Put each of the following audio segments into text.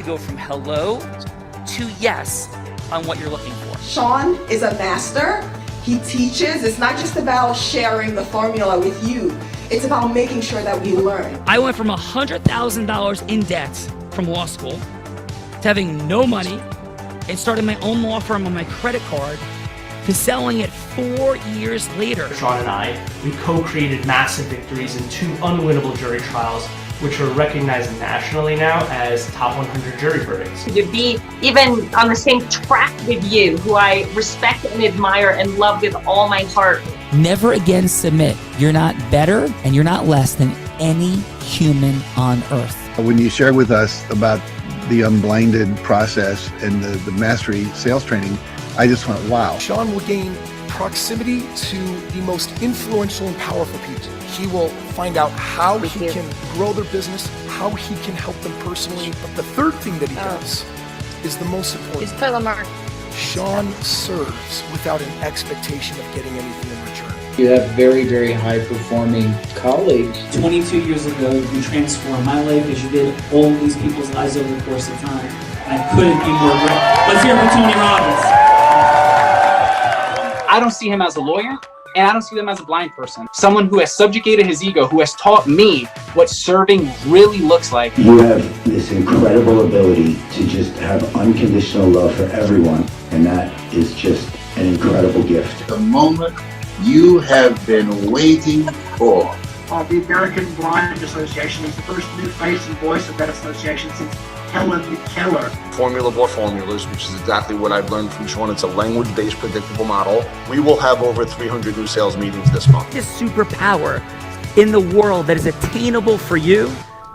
go from hello to yes on what you're looking for. Sean is a master. He teaches. It's not just about sharing the formula with you. It's about making sure that we learn. I went from $100,000 in debt from law school to having no money and starting my own law firm on my credit card to selling it 4 years later. Sean and I, we co-created massive victories in 2 unwinnable jury trials, which are recognized nationally now as top 100 jury verdicts. To be even on the same track with you, who I respect and admire and love with all my heart. Never again submit. You're not better and you're not less than any human on earth. When you shared with us about the unblinded process and the mastery sales training, I just went, wow. Sean will gain proximity to the most influential and powerful people. He will find out how he can grow their business, how he can help them personally. But the third thing that he does is the most important. Just put Lamar. Sean serves without an expectation of getting anything in return. You have very, very high performing colleagues. 22 years ago, you transformed my life as you did all these people's lives over the course of time. And I couldn't be more grateful. Let's hear it for Tony Robbins. I don't see him as a lawyer, and I don't see them as a blind person. Someone who has subjugated his ego, who has taught me what serving really looks like. You have this incredible ability to just have unconditional love for everyone, and that is just an incredible gift. The moment you have been waiting for. The American Blind Association is the first new face and voice of that association since Helen Keller. Formula for formulas, which is exactly what I've learned from Sean. It's a language-based predictable model. We will have over 300 new sales meetings this month. This superpower in the world that is attainable for you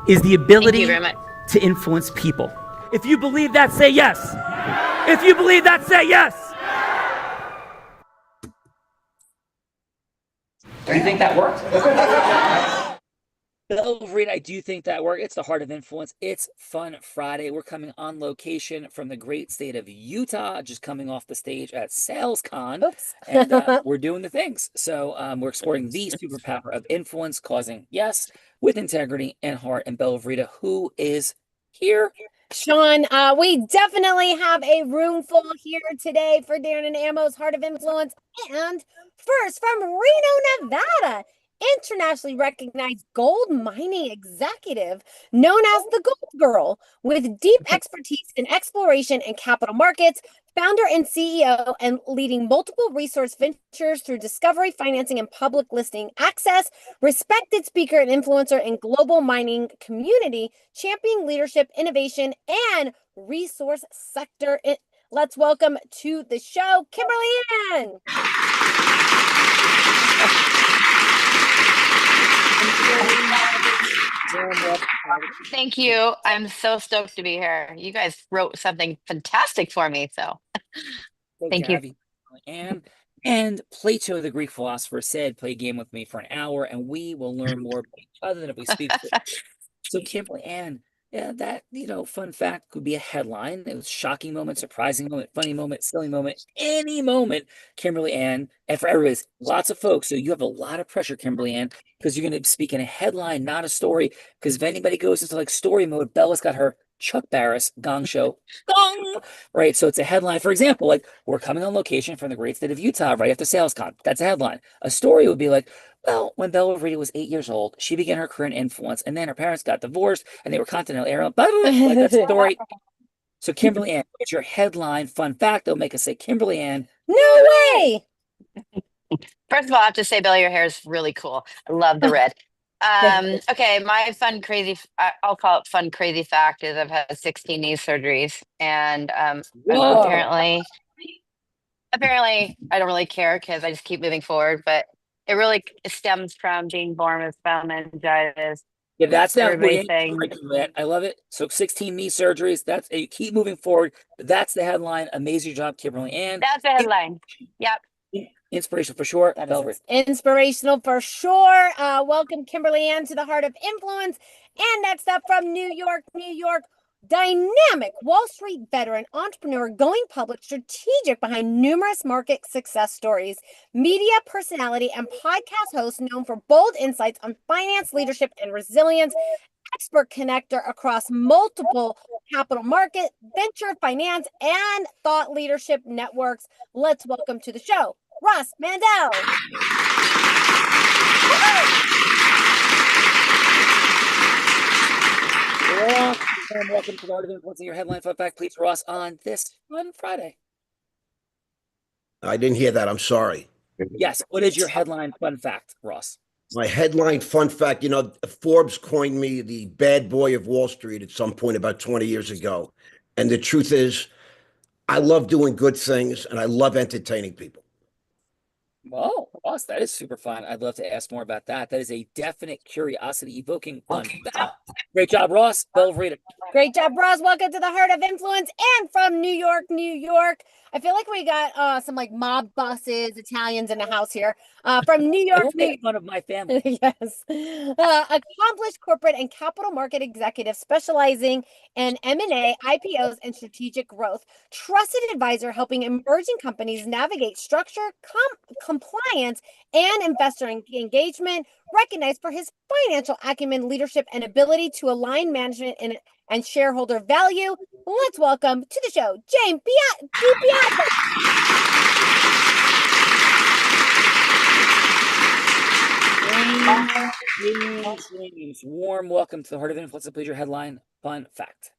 is the ability to influence people. If you believe that, say yes. If you believe that, say yes. Do you think that worked? Bella Verita, I do think that worked. It's the heart of influence. It's Fun Friday. We're coming on location from the great state of Utah, just coming off the stage at SalesCon. Oops. And we're doing the things. So we're exploring the superpower of influence, causing yes, with integrity and heart. And Bella Verita, who is here? Sean, we definitely have a room full here today for Darren and Ammo's Heart of Influence. And first, from Reno, Nevada, internationally recognized gold mining executive known as the Gold Girl, with deep expertise in exploration and capital markets, founder and CEO, and leading multiple resource ventures through discovery, financing, and public listing access, respected speaker and influencer in global mining community, championing leadership, innovation, and resource sector. Let's welcome to the show, Kimberly Ann. Thank you. I'm so stoked to be here. You guys wrote something fantastic for me, so thank you. And Plato, the Greek philosopher, said, play a game with me for an hour and we will learn more about each other than if we speak. So Kimberly Ann, yeah, that, fun fact could be a headline. It was shocking moment, surprising moment, funny moment, silly moment, any moment, Kimberly Ann. And for everybody, lots of folks. So you have a lot of pressure, Kimberly Ann, because you're going to speak in a headline, not a story. Because if anybody goes into like story mode, Bella's got her Chuck Barris Gong Show. Gong! Right. So it's a headline. For example, like, we're coming on location from the great state of Utah right after SalesCon. That's a headline. A story would be like, well, when Bella Verita was 8 years old, she began her career in influence, and then her parents got divorced, and they were continental air. Like, that's a story. So Kimberly Ann, what's your headline? Fun fact, they'll make us say Kimberly Ann. No way! First of all, I have to say, Bella, your hair is really cool. I love the red. Okay, my fun, crazy, I'll call it fun, crazy fact is I've had 16 knee surgeries, and apparently I don't really care because I just keep moving forward, but it really stems from being born with spinal meningitis. Yeah, that's not everything. I love it. So 16 knee surgeries. That's you keep moving forward. That's the headline. Amazing job, Kimberly Ann. That's the headline. Yep. Inspirational for sure. Inspirational for sure. Welcome, Kimberly Ann, to the Heart of Influence. And next up from New York, dynamic Wall Street veteran, entrepreneur, going public, strategic behind numerous market success stories, media personality, and podcast host known for bold insights on finance, leadership, and resilience. expert connector across multiple capital market, venture, finance, and thought leadership networks. Let's welcome to the show, Ross Mandel. Ross, and welcome to the Art of Influencing. Your headline fun fact, please, Ross, on this fun Friday. I didn't hear that. I'm sorry. Yes. What is your headline fun fact, Ross? My headline fun fact, you know, Forbes coined me the bad boy of Wall Street at some point about 20 years ago. And the truth is, I love doing good things and I love entertaining people. Well, Ross, that is super fun. I'd love to ask more about that. That is a definite curiosity evoking fun fact. Great job, Ross. Bell, read it. Great job, Ross. Welcome to the Heart of Influence, and from New York, New York. I feel like we got some like mob bosses, Italians in the house here. From New York, Don't make fun of my family. Yes. Accomplished corporate and capital market executive specializing in M&A, IPOs, and strategic growth. Trusted advisor helping emerging companies navigate structure, compliance, and investor engagement. Recognized for his financial acumen, leadership, and ability to align management and shareholder value. Let's welcome to the show, James Piazza. James, warm welcome to the Heart of Influence. Please, your headline fun fact.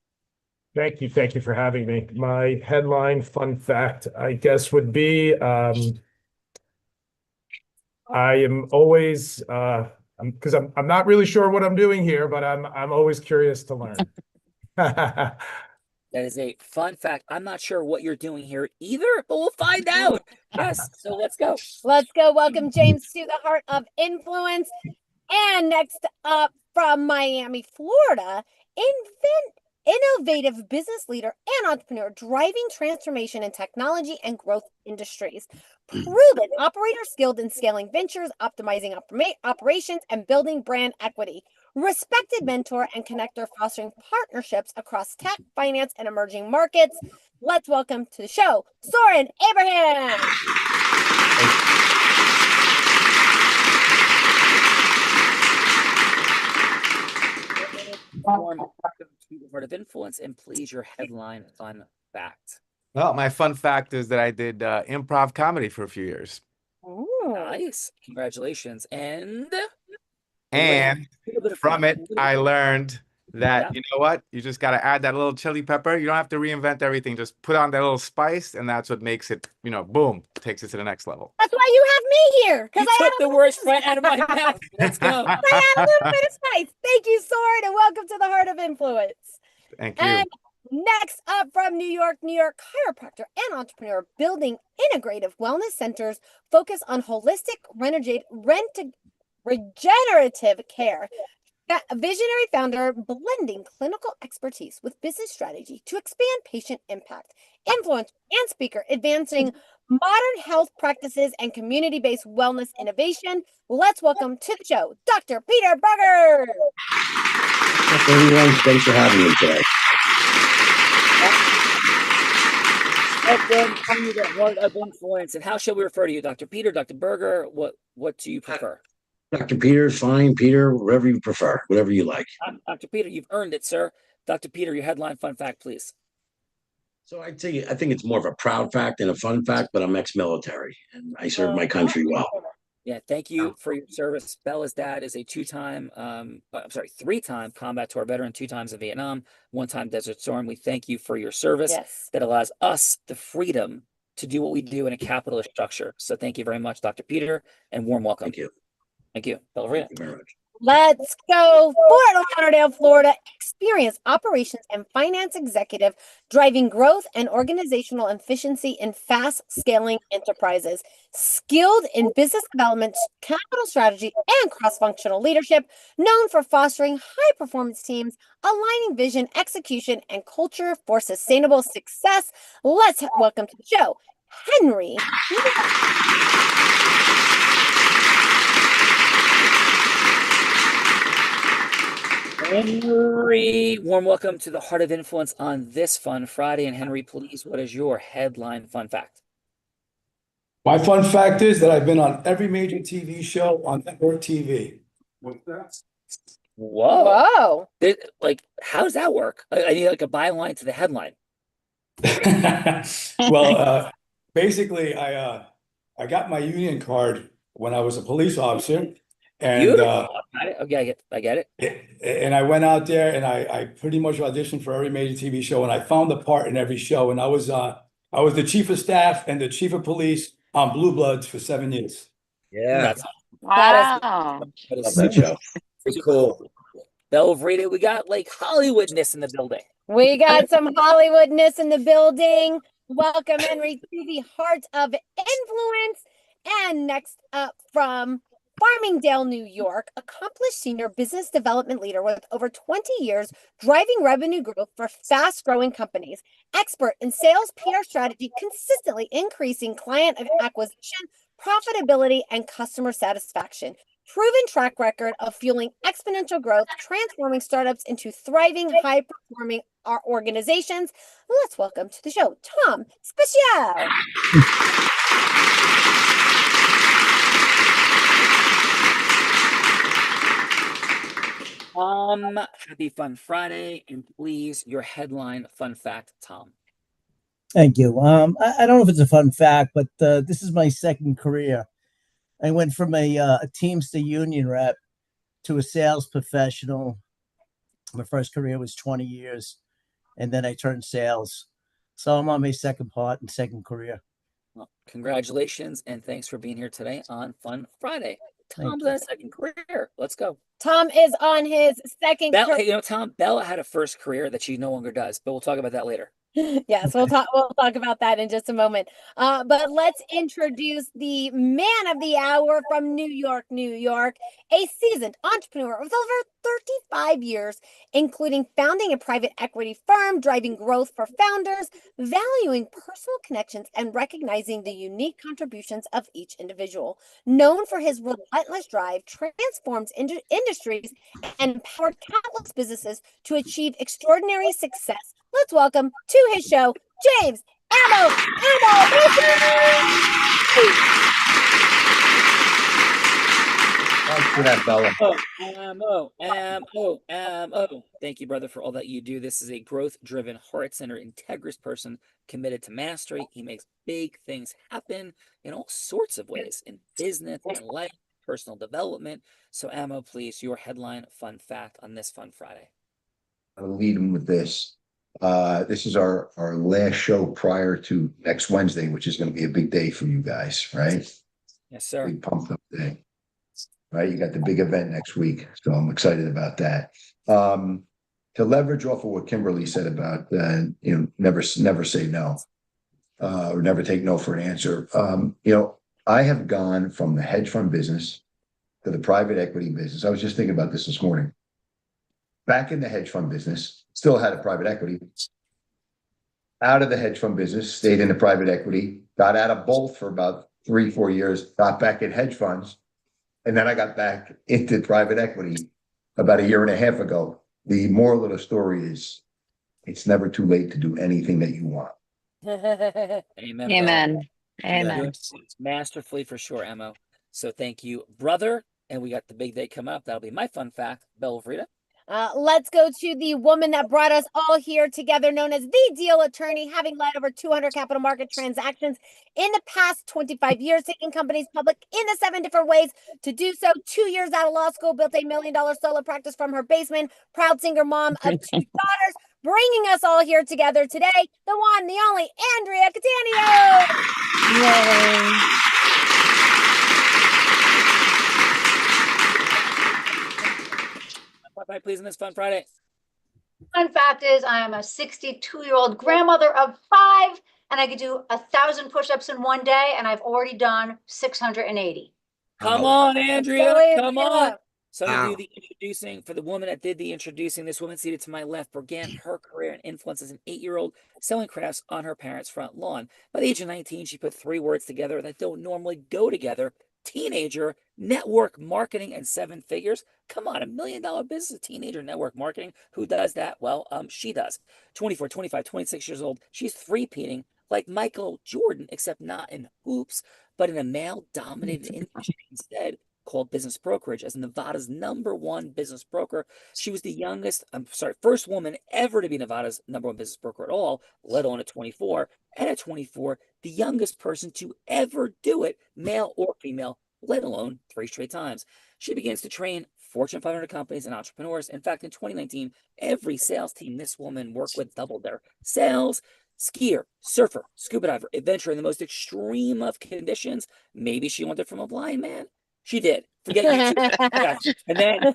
Thank you for having me. My headline fun fact, I guess, would be I am always because I'm not really sure what I'm doing here, but I'm always curious to learn. That is a fun fact. I'm not sure what you're doing here either, but we'll find out. Yes, so let's go. Let's go. Welcome James to the Heart of Influence. And next up from Miami, Florida, innovative business leader and entrepreneur driving transformation in technology and growth industries. Proven operator skilled in scaling ventures, optimizing operations, and building brand equity. Respected mentor and connector fostering partnerships across tech, finance, and emerging markets. Let's welcome to the show, Soren Abraham. Welcome to the Heart of Influence, and please, your headline fun fact. Well, my fun fact is that I did improv comedy for a few years. Ooh. Nice. Congratulations. And from it, I learned that, you know what? You just got to add that little chili pepper. You don't have to reinvent everything. Just put on that little spice, and that's what makes it, you know, boom, takes it to the next level. That's why you have me here. You took the words right out of my mouth. Let's go. I add a little bit of spice. Thank you, Soren, and welcome to the Heart of Influence. Thank you. And next up from New York, chiropractor and entrepreneur building integrative wellness centers focus on holistic regenerative care. Visionary founder blending clinical expertise with business strategy to expand patient impact. Influencer and speaker advancing modern health practices and community-based wellness innovation. Let's welcome to the show, Dr. Peter Berger. Everyone, thanks for having me today. Welcome to the Heart of Influence. And how shall we refer to you, Dr. Peter, Dr. Berger? What do you prefer? Dr. Peter, fine. Peter, whatever you prefer, whatever you like. Dr. Peter, you've earned it, sir. Dr. Peter, your headline fun fact, please. So I think it's more of a proud fact than a fun fact, but I'm ex-military and I served my country well. Yeah, thank you for your service. Bella's dad is a three-time combat tour veteran, 2 times in Vietnam, 1 time Desert Storm. We thank you for your service that allows us the freedom to do what we do in a capitalist structure. So thank you very much, Dr. Peter, and warm welcome. Thank you. Thank you. Bella, read it. Thank you very much. Let's go. Fort Lauderdale, Florida, experienced operations and finance executive driving growth and organizational efficiency in fast scaling enterprises. Skilled in business development, capital strategy, and cross-functional leadership, known for fostering high-performance teams, aligning vision, execution, and culture for sustainable success. Let's welcome to the show, Henry. Henry, warm welcome to the Heart of Influence on this fun Friday. And Henry, please, what is your headline fun fact? My fun fact is that I've been on every major TV show on network TV. What's that? Whoa. Like, how does that work? I need like a byline to the headline. Well, basically, I got my union card when I was a police officer, and Okay, I get it. and I went out there and I pretty much auditioned for every major TV show, and I found a part in every show, and I was the chief of staff and the chief of police on Blue Bloods for 7 years. Yeah. Wow. That is Love so that show. Pretty cool. Belle Vreda, we got like Hollywoodness in the building. We got some Hollywoodness in the building. Welcome, Henry, to the Heart of Influence. And next up from Farmingdale, New York, accomplished senior business development leader with over 20 years driving revenue growth for fast-growing companies, expert in sales PR strategy, consistently increasing client acquisition, profitability, and customer satisfaction. Proven track record of fueling exponential growth, transforming startups into thriving, high-performing organizations. Let's welcome to the show, Tom Speciale. Happy Fun Friday, and please, your headline fun fact, Tom. Thank you. I don't know if it's a fun fact, but this is my second career. I went from a Teamster union rep to a sales professional. My first career was 20 years, and then I turned sales. So I'm on my second part and second career. Well, congratulations, and thanks for being here today on Fun Friday. Thank Tom's you. on a second career. Let's go. Tom is on his second Bella, career. hey, Tom, Bella had a first career that she no longer does, but we'll talk about that later. Yes, we'll talk about that in just a moment. But let's introduce the man of the hour from New York, New York, a seasoned entrepreneur with over 35 years, including founding a private equity firm, driving growth for founders, valuing personal connections, and recognizing the unique contributions of each individual. Known for his relentless drive, transformed industries, and empowered countless businesses to achieve extraordinary success. Let's welcome to his show, James Ammo. Thanks for that, Bella. Ammo. Thank you, brother, for all that you do. This is a growth-driven, heart-centered, integrous person committed to mastery. He makes big things happen in all sorts of ways, in business, in life, personal development. So, Ammo, please, your headline fun fact on this Fun Friday. I'll lead them with this. This is our last show prior to next Wednesday, which is going to be a big day for you guys, right? Yes, sir. Big pumped up day, right? You got the big event next week, so I'm excited about that. To leverage off of what Kimberly said about, never say no, or never take no for an answer. I have gone from the hedge fund business to the private equity business. I was just thinking about this morning. Back in the hedge fund business, still had a private equity. Out of the hedge fund business, stayed in the private equity, got out of both for about 3-4 years, got back in hedge funds, and then I got back into private equity about 1.5 years ago. The moral of the story is it's never too late to do anything that you want. Amen. Amen. Amen. Masterfully for sure, Ammo. So thank you, brother. And we got the big day coming up. That'll be my fun fact, Bella Vreda. Let's go to the woman that brought us all here together, known as the Deal Attorney, having led over 200 capital market transactions in the past 25 years, taking companies public in the 7 different ways. To do so, 2 years out of law school, built $1 million solo practice from her basement, proud single mom of 2 daughters, bringing us all here together today, the one, the only, Andrea Catania. Yay. Bye, please, on this Fun Friday. Fun fact is I am a 62-year-old grandmother of 5, and I could do 1,000 push-ups in one day, and I've already done 680. Come on, Andrea. Come on. So Wow. do the introducing for the woman that did the introducing. This woman seated to my left began her career and influence as an 8-year-old selling crafts on her parents' front lawn. By the age of 19, she put 3 words together that don't normally go together: teenager, network marketing, and 7 figures. Come on, $1 million business, teenager network marketing. Who does that? Well, she does. 24, 25, 26 years old. She's 3-peating like Michael Jordan, except not in hoops, but in a male-dominated industry instead. called Business Brokerage as Nevada's #1 business broker. She was the first woman ever to be Nevada's #1 business broker at all, let alone at 24. And at 24, the youngest person to ever do it, male or female, let alone 3 straight times. She begins to train Fortune 500 companies and entrepreneurs. In fact, in 2019, every sales team this woman worked with doubled their sales. Skier, surfer, scuba diver, adventurer in the most extreme of conditions. Maybe she wanted from a blind man. She did. Forget YouTube. Yeah. And then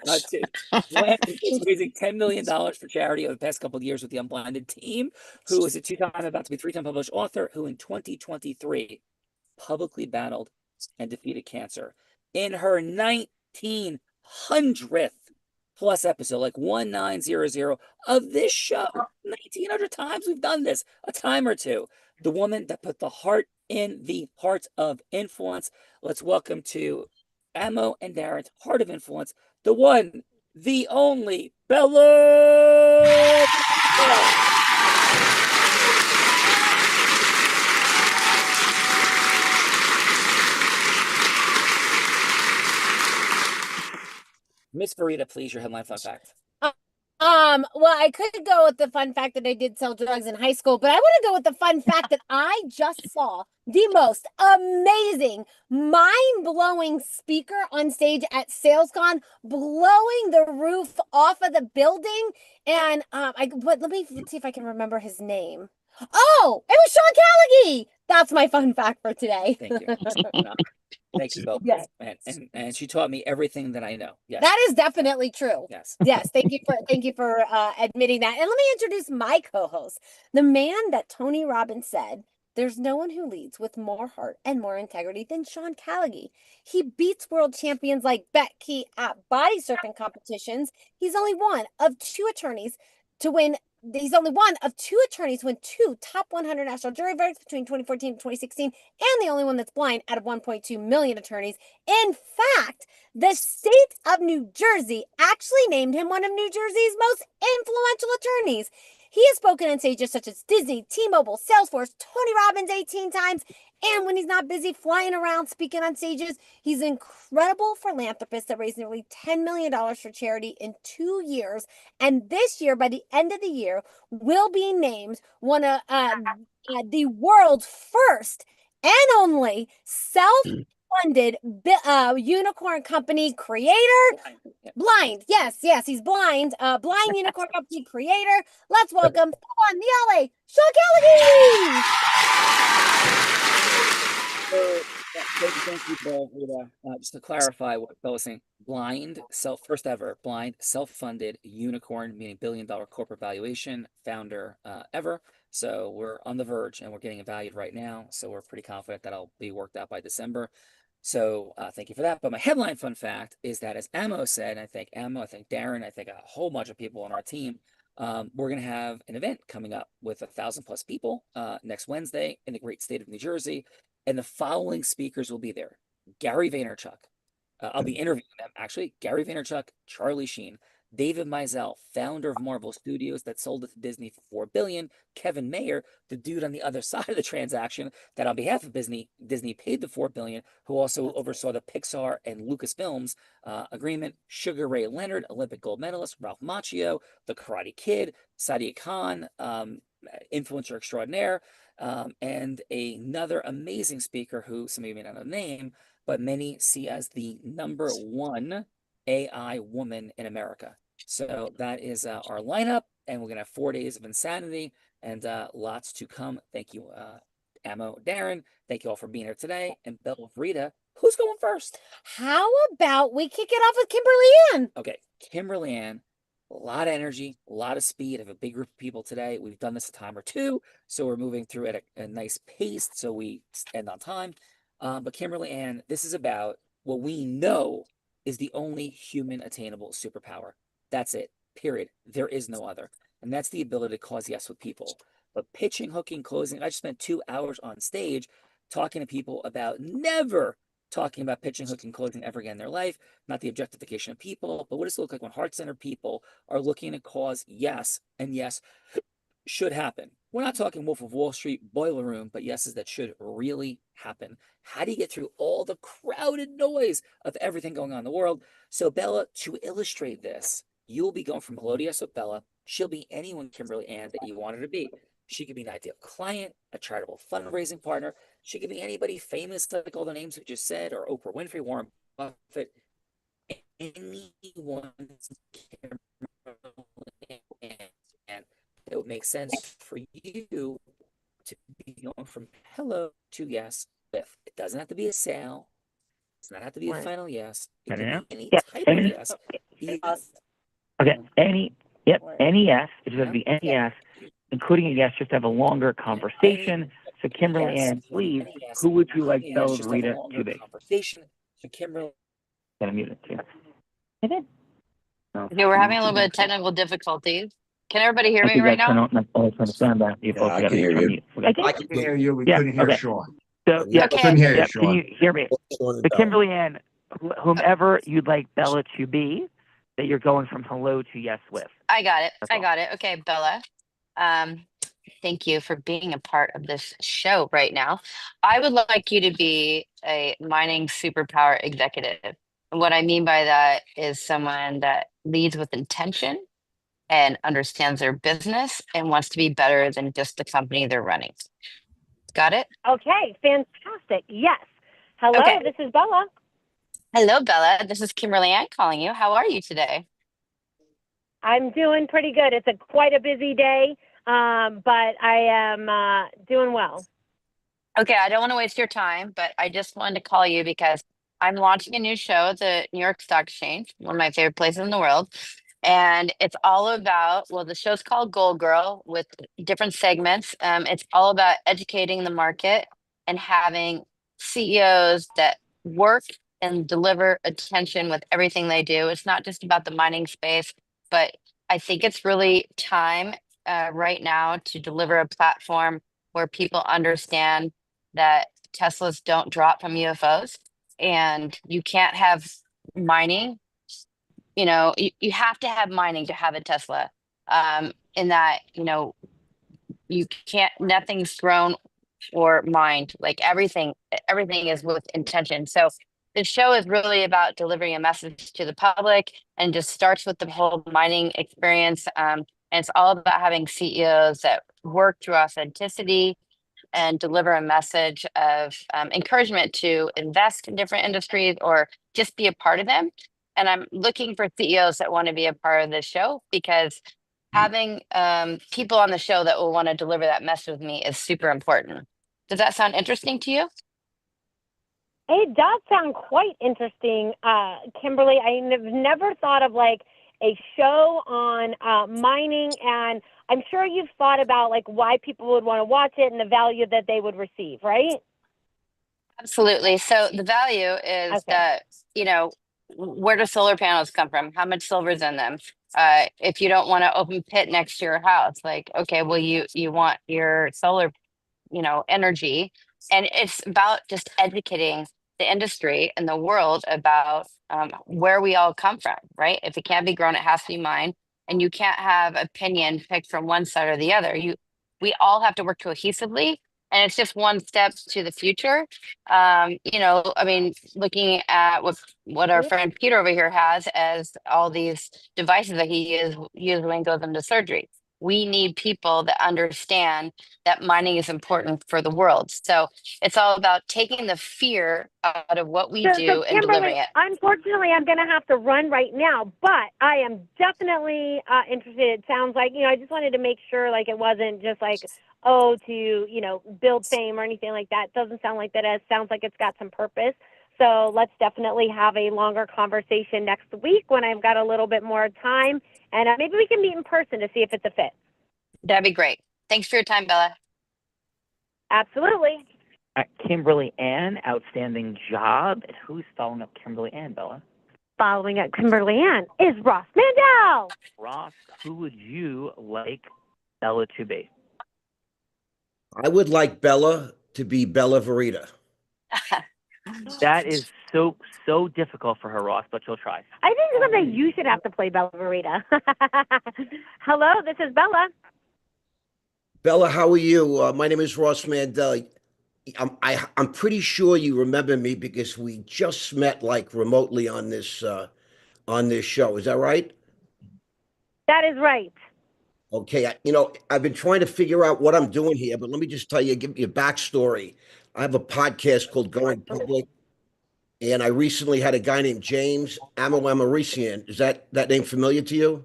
raising $10 million for charity over the past couple of years with the Unblinded team, who is a 2-time, about to be 3-time published author, who in 2023 publicly battled and defeated cancer. In her 1900th plus episode, like 1900 of this show, 1900 times we've done this, a time or two. The woman that put the heart in the heart of influence. Let's welcome to Amo and Darren's Heart of Influence, the one, the only, Bella. Miss Verita, please, your headline fun fact. Well, I could go with the fun fact that I did sell drugs in high school, but I want to go with the fun fact that I just saw the most amazing, mind-blowing speaker on stage at SalesCon, blowing the roof off of the building. And but let me see if I can remember his name. Oh, it was Sean Callagy. That's my fun fact for today. Thank you. Thank you both. Yes. And she taught me everything that I know. Yes. That is definitely true. Yes. Yes. Thank you for admitting that. And let me introduce my co-host, the man that Tony Robbins said, there's no one who leads with more heart and more integrity than Sean Callagy. He beats world champions like Becky at body surfing competitions. He's only one of 2 attorneys to win. He's only one of 2 attorneys to win 2 top 100 national jury verdicts between 2014 and 2016, and the only one that's blind out of 1.2 million attorneys. In fact, the state of New Jersey actually named him one of New Jersey's most influential attorneys. He has spoken on stages such as Disney, T-Mobile, Salesforce, Tony Robbins 18 times, and when he's not busy flying around speaking on stages, he's an incredible philanthropist that raised nearly $10 million for charity in 2 years. And this year, by the end of the year, will be named one of the world's first and only self-funded unicorn company creator. Blind. Yes, he's blind. Blind unicorn company creator. Let's welcome on the LA, Sean Callagy. Thank you, Bill. Just to clarify what Bill was saying, first ever blind, self-funded unicorn, meaning $1 billion corporate valuation, founder ever. So we're on the verge and we're getting it valued right now. So we're pretty confident that'll be worked out by December. So thank you for that. But my headline fun fact is that, as Amo said, and I thank Amo, I thank Darren, I think a whole bunch of people on our team, we're going to have an event coming up with 1,000+ people next Wednesday in the great state of New Jersey. And the following speakers will be there: Gary Vaynerchuk. I'll be interviewing them, actually. Gary Vaynerchuk, Charlie Sheen, David Mizell, founder of Marvel Studios that sold it to Disney for $4 billion, Kevin Mayer, the dude on the other side of the transaction that on behalf of Disney paid the $4 billion, who also oversaw the Pixar and Lucasfilms agreement, Sugar Ray Leonard, Olympic gold medalist, Ralph Macchio, the Karate Kid, Sadia Khan, influencer extraordinaire, and another amazing speaker who some of you may not know the name, but many see as the #1 AI woman in America. So that is our lineup, and we're gonna have 4 days of insanity and lots to come. Thank you, Amo, Darren. Thank you all for being here today. And Bella, Rita, who's going first? How about we kick it off with Kimberly Ann? Okay, Kimberly Ann. A lot of energy, a lot of speed. I have a big group of people today. We've done this a time or two, so we're moving through at a nice pace so we end on time. But Kimberly Ann, this is about what we know is the only human attainable superpower. That's it, period. There is no other. And that's the ability to cause yes with people. But pitching, hooking, closing, I just spent 2 hours on stage talking to people about never talking about pitching, hooking, closing ever again in their life, not the objectification of people, but what does it look like when heart-centered people are looking to cause yes and yes should happen. We're not talking Wolf of Wall Street boiler room, but yeses that should really happen. How do you get through all the crowded noise of everything going on in the world? So Bella, to illustrate this, you'll be going from hello to yes with Bella. She'll be anyone, Kimberly Ann, that you want her to be. She could be an ideal client, a charitable fundraising partner. She could be anybody famous, like all the names we just said, or Oprah Winfrey, Warren Buffett. Anyone, and it would make sense for you to be going from hello to yes with. It doesn't have to be a sale. It does not have to be a final yes. It can be any type of yes. Okay, any yes. It's going to be any yes, including a yes, just to have a longer conversation. So Kimberly Ann, please, who would you like Bella Verita to be? Conversation. So Kimberly. Gonna mute it too. Okay, we're having a little bit of technical difficulties. Can everybody hear me right now? I can hear you. I can hear you. We couldn't hear Sean. So Yeah, yeah, couldn't hear you, can Sean. you hear me? So Kimberly Ann, whomever you'd like Bella to be, that you're going from hello to yes with. I got it. I got it. Okay, Bella. Thank you for being a part of this show right now. I would like you to be a mining superpower executive. And what I mean by that is someone that leads with intention and understands their business and wants to be better than just the company they're running. Got it? Okay, fantastic. Yes. Hello, Okay. this is Bella. Hello, Bella. This is Kimberly Ann calling you. How are you today? I'm doing pretty good. It's quite a busy day, but I am doing well. Okay, I don't want to waste your time, but I just wanted to call you because I'm launching a new show at the New York Stock Exchange, one of my favorite places in the world. And it's all about, well, the show's called Gold Girl with different segments. It's all about educating the market and having CEOs that work and deliver attention with everything they do. It's not just about the mining space, but I think it's really time right now to deliver a platform where people understand that Teslas don't drop from UFOs and you can't have mining. You know, you have to have mining to have a Tesla. In that, you know, you can't, nothing's grown or mined. Like everything is with intention. So the show is really about delivering a message to the public and just starts with the whole mining experience. And it's all about having CEOs that work through authenticity and deliver a message of encouragement to invest in different industries or just be a part of them. And I'm looking for CEOs that want to be a part of this show because having people on the show that will want to deliver that message with me is super important. Does that sound interesting to you? It does sound quite interesting, Kimberly. I've never thought of like a show on mining, and I'm sure you've thought about like why people would want to watch it and the value that they would receive, right? Absolutely. So the value is that, you know, where do solar panels come from? How much silver is in them? If you don't want to open pit next to your house, like, okay, well, you want your solar, you know, energy. And it's about just educating the industry and the world about where we all come from, right? If it can't be grown, it has to be mined. And you can't have opinion picked from one side or the other. We all have to work cohesively. And it's just one step to the future. You know, I mean, looking at what our friend Peter over here has as all these devices that he uses when he goes into surgery. We need people that understand that mining is important for the world. So it's all about taking the fear out of what we do and delivering it. Unfortunately, I'm going to have to run right now, but I am definitely interested. It sounds like, you know, I just wanted to make sure like it wasn't just like, oh, to, you know, build fame or anything like that. It doesn't sound like that. It sounds like it's got some purpose. So let's definitely have a longer conversation next week when I've got a little bit more time. And maybe we can meet in person to see if it's a fit. That'd be great. Thanks for your time, Bella. Absolutely. Kimberly Ann, outstanding job. And who's following up Kimberly Ann, Bella? Following up Kimberly Ann is Ross Mandel. Ross, who would you like Bella to be? I would like Bella to be Bella Verita. That is so difficult for her, Ross, but she'll try. I think someday you should have to play Bella Verita. Hello, this is Bella. Bella, how are you? My name is Ross Mandel. I'm pretty sure you remember me because we just met like remotely on this show. Is that right? That is right. Okay, I've been trying to figure out what I'm doing here, but let me just tell you, give you a backstory. I have a podcast called Going Public, and I recently had a guy named James Amarisian. Is that name familiar to you?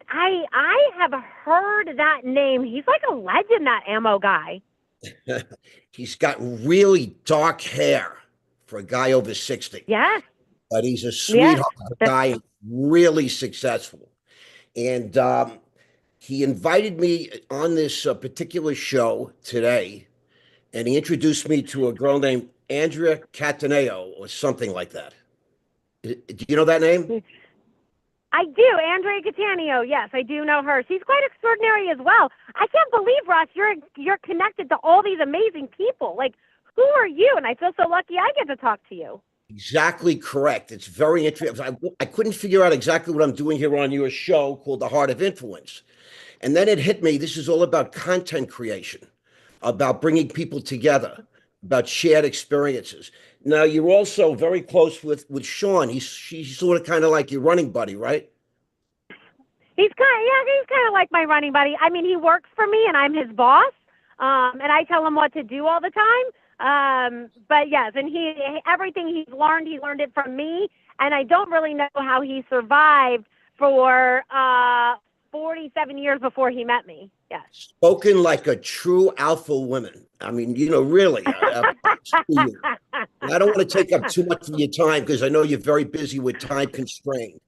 I have heard that name. He's like a legend, that ammo guy. He's got really dark hair for a guy over 60. Yes. But he's a sweetheart of a guy, and really successful. And he invited me on this particular show today, and he introduced me to a girl named Andrea Cataneo or something like that. Do you know that name? I do. Andrea Cataneo. Yes, I do know her. She's quite extraordinary as well. I can't believe, Ross, you're connected to all these amazing people. Like, who are you? And I feel so lucky I get to talk to you. Exactly correct. It's very interesting. I couldn't figure out exactly what I'm doing here on your show called The Heart of Influence. And then it hit me. This is all about content creation, about bringing people together, about shared experiences. Now, you're also very close with Sean. He's sort of kind of like your running buddy, right? He's kind of like my running buddy. I mean, he works for me and I'm his boss. And I tell him what to do all the time. But yes, and everything he learned it from me. And I don't really know how he survived for 47 years before he met me. Yes. Spoken like a true alpha woman. I mean, really. I don't want to take up too much of your time because I know you're very busy with time constraint.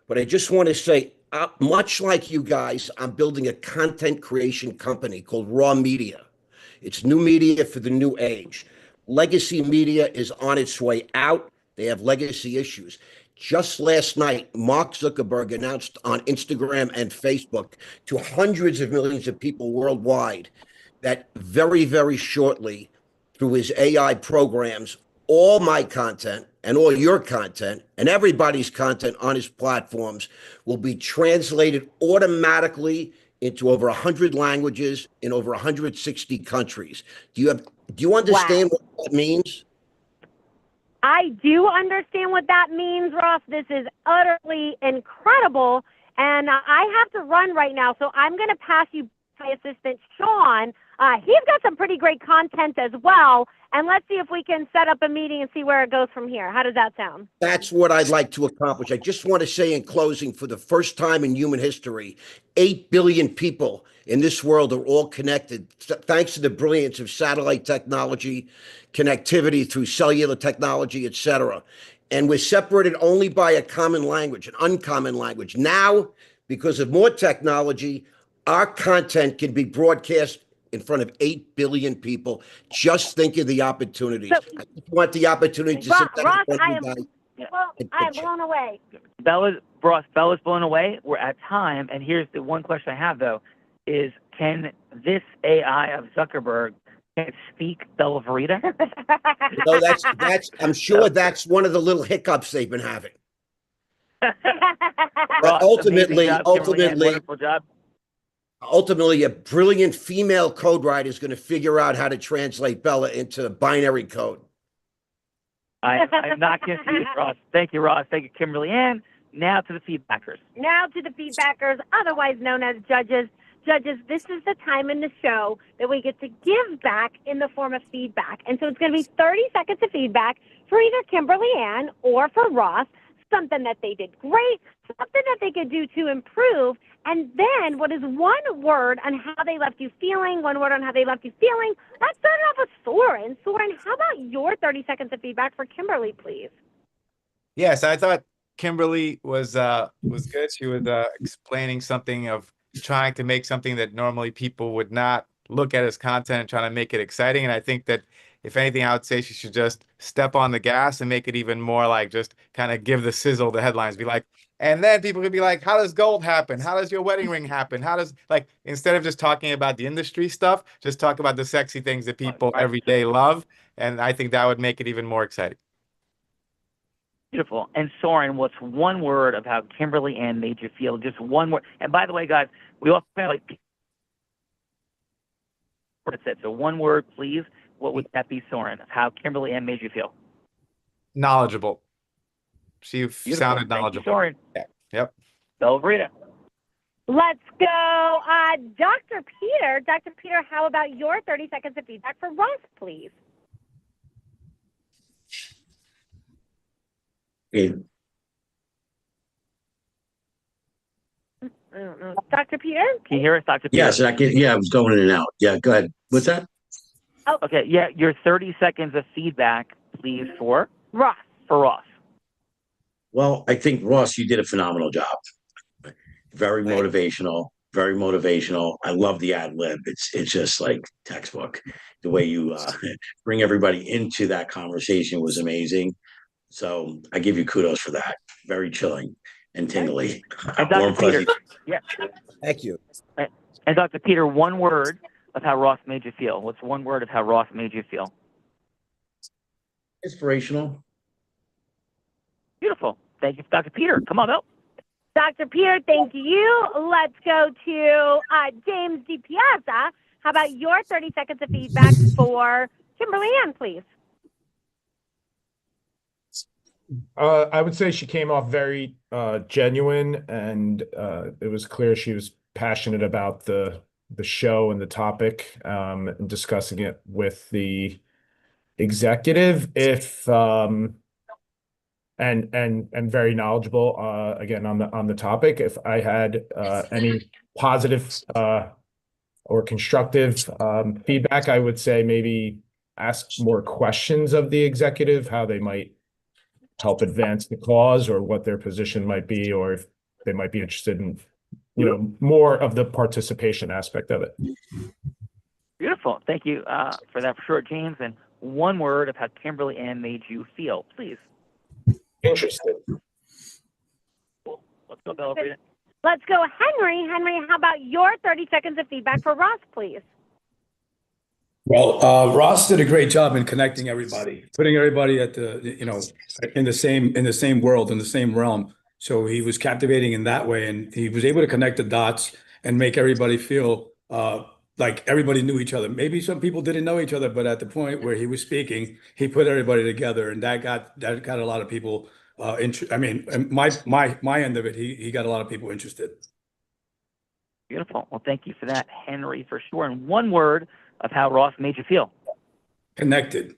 But I just want to say, much like you guys, I'm building a content creation company called Raw Media. It's new media for the new age. Legacy media is on its way out. They have legacy issues. Just last night, Mark Zuckerberg announced on Instagram and Facebook to hundreds of millions of people worldwide that very, very shortly, through his AI programs, all my content and all your content and everybody's content on his platforms will be translated automatically into over 100 languages in over 160 countries. Do you understand what that means? I do understand what that means, Ross. This is utterly incredible. And I have to run right now, so I'm going to pass you my assistant, Sean. He's got some pretty great content as well. And let's see if we can set up a meeting and see where it goes from here. How does that sound? That's what I'd like to accomplish. I just want to say in closing, for the first time in human history, 8 billion people in this world are all connected, thanks to the brilliance of satellite technology, connectivity through cellular technology, etc. And we're separated only by a common language, an uncommon language. Now, because of more technology, our content can be broadcast in front of 8 billion people. Just think of the opportunities. I just want the opportunity to sit down Ross, in front of you guys. I am blown away. Bella's blown away. We're at time. And here's the one question I have, though, is can this AI of Zuckerberg can it speak Bella Verita? No, that's. I'm sure that's one of the little hiccups they've been having. But ultimately, wonderful job. Ultimately, a brilliant female code writer is going to figure out how to translate Bella into binary code. I'm not confused, Ross. Thank you, Ross. Thank you, Kimberly Ann. Now to the feedbackers. Now to the feedbackers, otherwise known as judges. Judges, this is the time in the show that we get to give back in the form of feedback. And so it's going to be 30 seconds of feedback for either Kimberly Ann or for Ross, something that they did great, something that they could do to improve, and then what is one word on how they left you feeling, one word on how they left you feeling. Let's start off with Soren. Soren, how about your 30 seconds of feedback for Kimberly, please? Yes, I thought Kimberly was good. She was explaining something of trying to make something that normally people would not look at as content and trying to make it exciting. And I think that if anything, I would say she should just step on the gas and make it even more like just kind of give the sizzle, the headlines, be like, and then people could be like, how does gold happen? How does your wedding ring happen? How does, like, instead of just talking about the industry stuff, just talk about the sexy things that people every day love. And I think that would make it even more exciting. Beautiful. And Soren, what's one word of how Kimberly Ann made you feel? Just one word. And by the way, guys, we all feel like That's it. So one word, please. What would that be, Soren? How Kimberly Ann made you feel? Knowledgeable. She Beautiful. sounded Thank you, knowledgeable. Soren. Yeah. Yep. Belvrita. Let's go, Dr. Peter. Dr. Peter, how about your 30 seconds of feedback for Ross, please? Okay. I don't know. Dr. Peter? Can you hear us, Dr. Peter? Yes, I can. Yeah, I was going in and out. Yeah, go ahead. What's that? Oh. Okay, yeah, your 30 seconds of feedback, please, for Ross. For Ross. Well, I think Ross, you did a phenomenal job. Very motivational. Very motivational. I love the ad lib. It's just like textbook. The way you bring everybody into that conversation was amazing. So I give you kudos for that. Very chilling and tingly. And Warm, Dr. Peter, fuzzy. yeah. Thank you. And Dr. Peter, one word of how Ross made you feel. What's one word of how Ross made you feel? Inspirational. Beautiful. Thank you, Dr. Peter. Come on up. Dr. Peter, thank you. Let's go to James DiPiazza. How about your 30 seconds of feedback for Kimberly Ann, please? I would say she came off very genuine, and it was clear she was passionate about the show and the topic, and discussing it with the executive. And very knowledgeable again on the topic. If I had any positive or constructive feedback, I would say maybe ask more questions of the executive, how they might help advance the cause, or what their position might be, or if they might be interested in, more of the participation aspect of it. Beautiful. Thank you for that, for sure, James. And one word of how Kimberly Ann made you feel, please. Interested. Let's go, Belvrita. Let's go, Henry. Henry, how about your 30 seconds of feedback for Ross, please? Well, Ross did a great job in connecting everybody, putting everybody at in the same world, in the same realm. So he was captivating in that way, and he was able to connect the dots and make everybody feel like everybody knew each other. Maybe some people didn't know each other, but at the point where he was speaking, he put everybody together, and that got a lot of people interested. I mean, my end of it, he got a lot of people interested. Beautiful. Well, thank you for that, Henry, for sure. And one word of how Ross made you feel. Connected.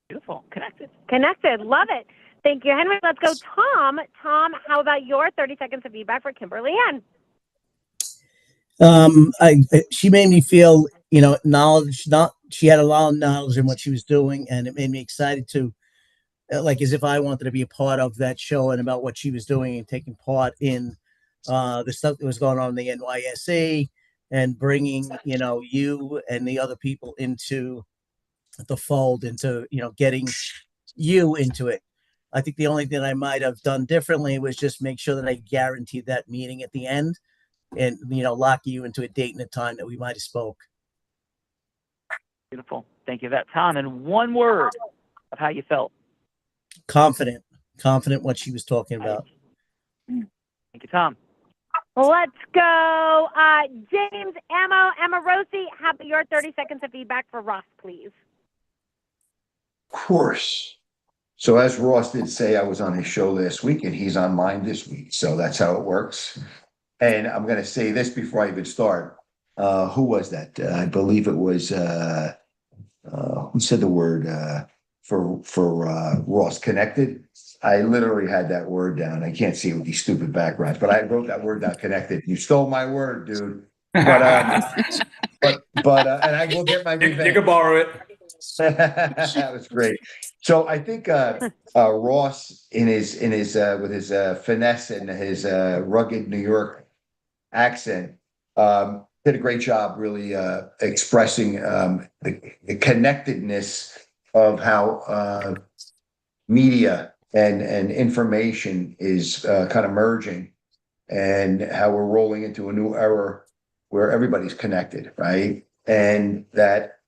Beautiful. Connected. Connected. Love it. Thank you, Henry. Let's go, Tom. Tom, how about your 30 seconds of feedback for Kimberly Ann? She made me feel, knowledge, she had a lot of knowledge in what she was doing, and it made me excited to, like, as if I wanted to be a part of that show and about what she was doing and taking part in the stuff that was going on in the NYSE, and bringing, you and the other people into the fold, into, getting you into it. I think the only thing I might have done differently was just make sure that I guaranteed that meeting at the end, and lock you into a date and a time that we might have spoke. Beautiful. Thank you for that, Tom. And one word of how you felt. Confident what she was talking about. Thank you, Tom. Let's go, James Emma Rossi. How about your 30 seconds of feedback for Ross, please? Of course. So as Ross did say, I was on his show last week and he's on mine this week. So that's how it works. And I'm going to say this before I even start. Who was that? I believe it was, who said the word for Ross? Connected. I literally had that word down. I can't see it with these stupid backgrounds, but I wrote that word down, connected. You stole my word, dude. But and I will get my revenge. You can borrow it. That was great. So I think Ross, in his with his finesse and his rugged New York accent, did a great job really expressing the connectedness of how media and information is kind of merging, and how we're rolling into a new era where everybody's connected, right? And that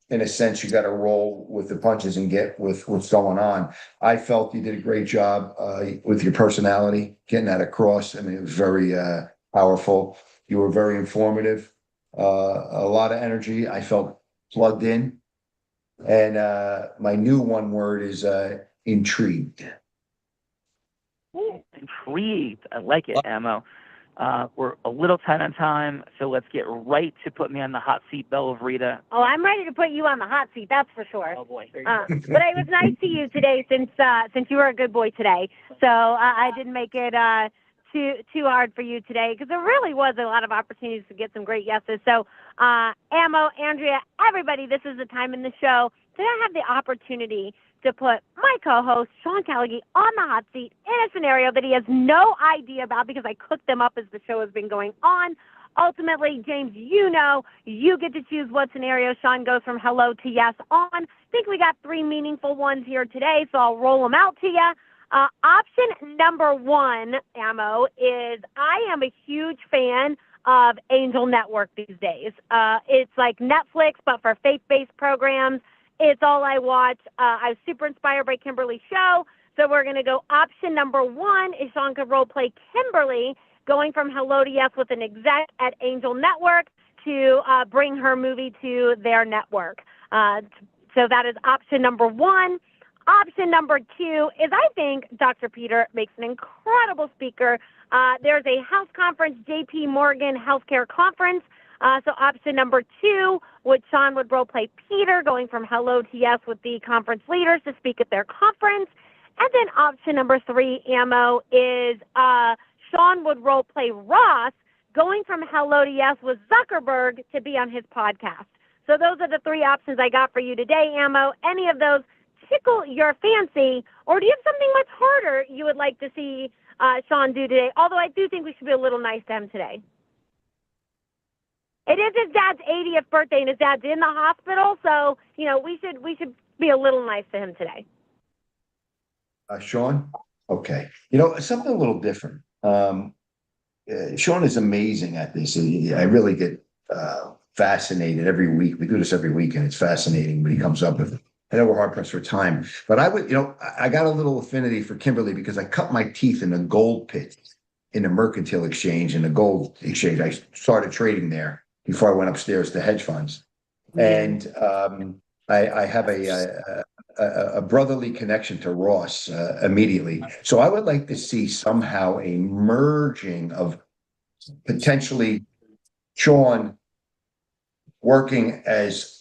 in a sense, you got to roll with the punches and get with what's going on. I felt you did a great job with your personality, getting that across. I mean, it was very powerful. You were very informative. a lot of energy. I felt plugged in. And my new one word is intrigued. Ooh, intrigued. I like it, Ammo. We're a little tight on time, so let's get right to put me on the hot seat, Bella Rita. Oh, I'm ready to put you on the hot seat. That's for sure. Oh boy. But it was nice to you today, since you were a good boy today. So I didn't make it too hard for you today, because there really was a lot of opportunities to get some great yeses. So Ammo, Andrea, everybody, this is the time in the show that I have the opportunity to put my co-host, Sean Callagy, on the hot seat in a scenario that he has no idea about, because I cooked them up as the show has been going on. Ultimately, James, you get to choose what scenario Sean goes from hello to yes on. I think we got 3 meaningful ones here today, so I'll roll them out to you. Option number 1, Ammo, is I am a huge fan of Angel Network these days. It's like Netflix, but for faith-based programs. It's all I watch. I was super inspired by Kimberly's show. So we're going to go option number 1 is Sean could role play Kimberly, going from hello to yes with an exec at Angel Network to bring her movie to their network. So that is option number 1. Option number 2 is I think Dr. Peter makes an incredible speaker. There's a health conference, JP Morgan Healthcare Conference. So option number 2, Sean would role play Peter, going from hello to yes with the conference leaders to speak at their conference. And then option number 3, Ammo, is Sean would role play Ross, going from hello to yes with Zuckerberg to be on his podcast. So those are the 3 options I got for you today, Ammo. Any of those tickle your fancy, or do you have something much harder you would like to see Sean do today? Although I do think we should be a little nice to him today. It is his dad's 80th birthday, and his dad's in the hospital, so we should be a little nice to him today. Sean? Okay. Something a little different. Sean is amazing at this. I really get fascinated every week. We do this every week, and it's fascinating when he comes up with it. I know we're hard pressed for time, but I got a little affinity for Kimberly because I cut my teeth in a gold pit in the mercantile exchange, in the gold exchange. I started trading there before I went upstairs to hedge funds. And I have a brotherly connection to Ross immediately. So I would like to see somehow a merging of potentially Sean working as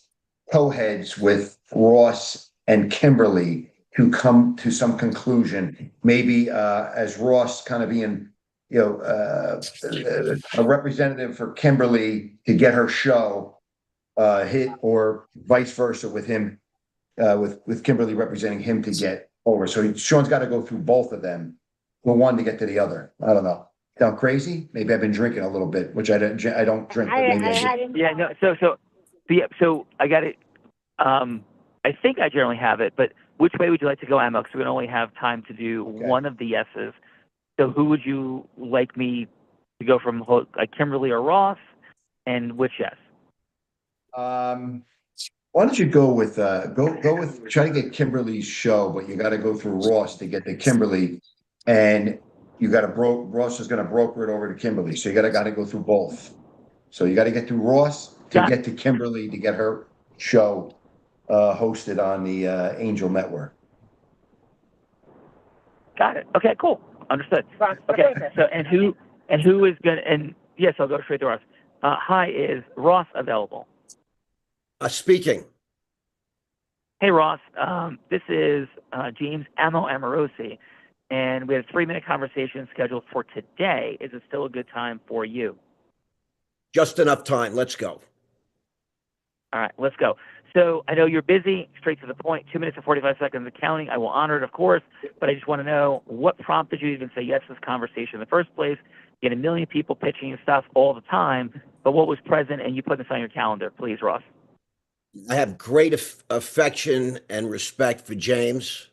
co-heads with Ross and Kimberly to come to some conclusion, maybe as Ross kind of being a representative for Kimberly to get her show hit, or vice versa with him, with Kimberly representing him to get over. So Sean's got to go through both of them, from one to get to the other. I don't know. Sound crazy? Maybe I've been drinking a little bit, which I don't drink. But maybe I did. Yeah, no. So I got it. I think I generally have it, but which way would you like to go, Ammo? Because we're gonna only have time to do one of the yeses. So who would you like me to go from, Kimberly or Ross, and which yes? Why don't you go with try to get Kimberly's show, but you got to go through Ross to get to Kimberly, and you got to Ross is going to broker it over to Kimberly. So you got to go through both. So you got to get through Ross to get to Kimberly to get her show hosted on the Angel Network. Got it. Okay, cool. Understood. Okay. So who is gonna, and yes, I'll go straight to Ross. Hi, is Ross available? Speaking. Hey, Ross. This is James Ammo Amorosi, and we have a 3-minute conversation scheduled for today. Is it still a good time for you? Just enough time. Let's go. All right, let's go. So I know you're busy, straight to the point, 2 minutes and 45 seconds of counting. I will honor it, of course, but I just want to know what prompted you to even say yes to this conversation in the first place. You get a million people pitching and stuff all the time, but what was present and you put this on your calendar, please, Ross? I have great affection and respect for James.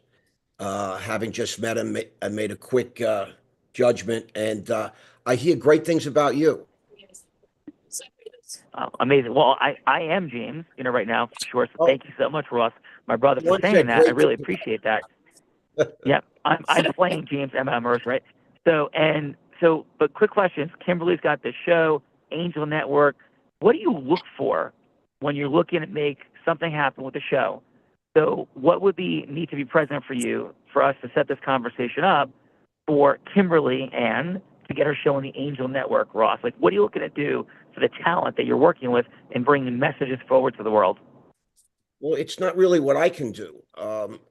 Having just met him, I made a quick judgment, and I hear great things about you. Amazing. Well, I am James, right now, for sure. So thank you so much, Ross, my brother, for saying that. I really appreciate that. Yeah, I'm playing James Amorosi, right? But quick questions. Kimberly's got the show, Angel Network. what do you look for when you're looking to make something happen with the show? So what would need to be present for you for us to set this conversation up for Kimberly Ann to get her show on the Angel Network, Ross? Like, what are you looking to do for the talent that you're working with and bringing messages forward to the world? Well, it's not really what I can do.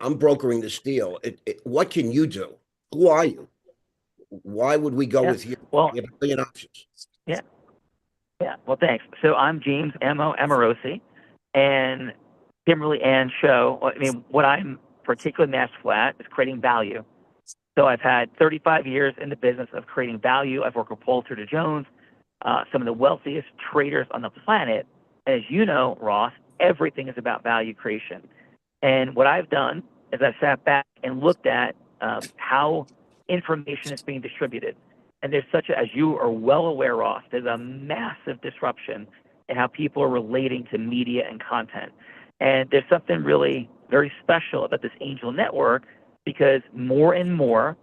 I'm brokering this deal. What can you do? Who are you? Why would we go with you? Well, you have a million options. Yeah. Well, thanks. So I'm James M.O. Amorosi, and Kimberly Ann's show. I mean, what I'm particularly masterful at is creating value. So I've had 35 years in the business of creating value. I've worked with Paul Tudor Jones, some of the wealthiest traders on the planet. And as you know, Ross, everything is about value creation. And what I've done is I've sat back and looked at how information is being distributed. And there's as you are well aware, Ross, there's a massive disruption in how people are relating to media and content. And there's something really very special about this Angel Network, because more and more,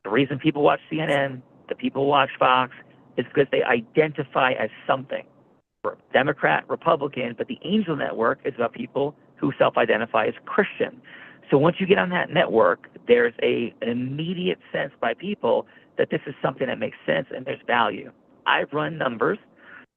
the reason people watch CNN, the people watch Fox, is because they identify as something. Democrat, Republican, but the Angel Network is about people who self-identify as Christian. So once you get on that network, there's an immediate sense by people that this is something that makes sense and there's value. I've run numbers,